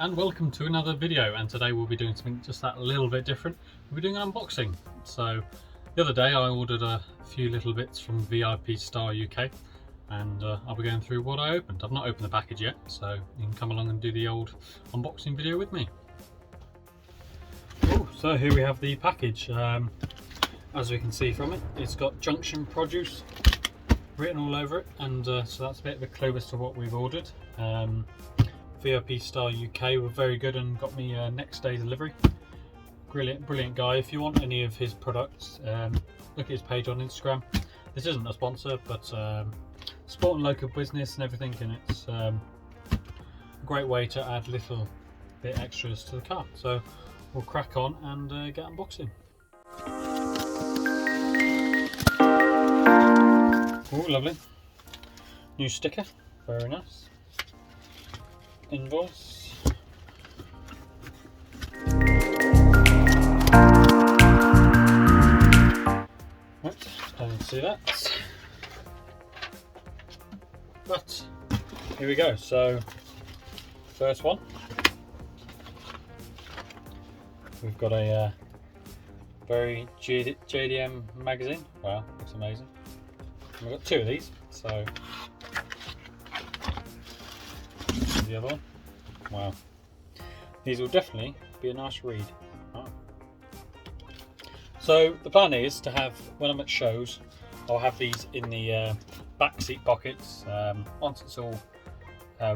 and welcome to another video, and today we'll be doing something just that little bit different. We'll be doing an unboxing. So the other day I ordered a few little bits from VIPstlye UK, and I'll be going through what I opened. I've not opened the package yet, so you can come along and do the old unboxing video with me. Oh, so here we have the package. As we can see from it, it's got Junction produce written all over it, and so that's a bit of a clue as to what we've ordered. VIPstlye UK were very good and got me next day delivery. Brilliant guy. If you want any of his products, look at his page on Instagram. This isn't a sponsor, but supporting local business and everything, and it's a great way to add little bit extras to the car. So we'll crack on and get unboxing. Oh, lovely. New sticker, very nice. Invoice. Right, I didn't see that. But here we go. So, first one. We've got a very JDM magazine. Wow, looks amazing. And we've got two of these, so the other one. Wow, these will definitely be a nice read. Oh. So the plan is to have, when I'm at shows, I'll have these in the back seat pockets. Once it's all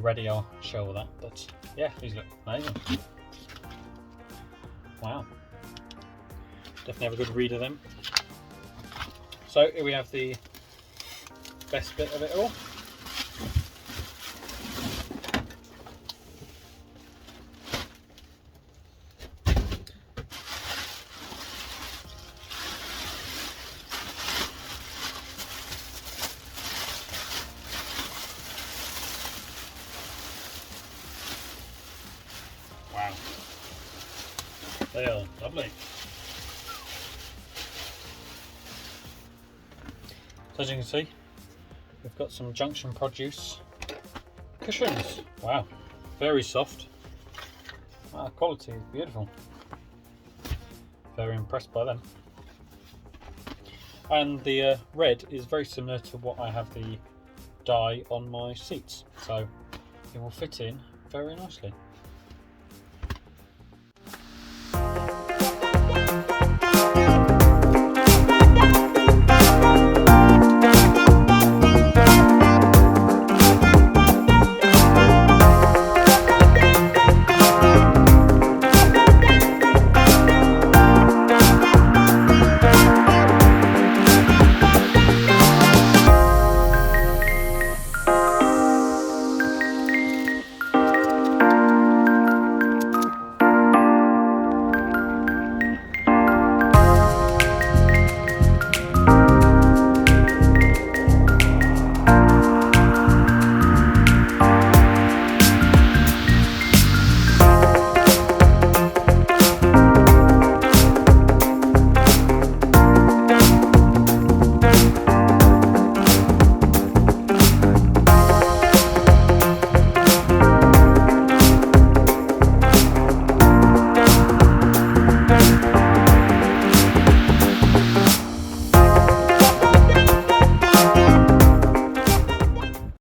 ready, I'll show all that. But yeah, these look amazing. Wow, definitely have a good read of them. So here we have the best bit of it all. Wow, they are lovely. So as you can see, we've got some Junction produce cushions. Wow, very soft. Wow, quality is beautiful. Very impressed by them. And the red is very similar to what I have the dye on my seats, so it will fit in very nicely.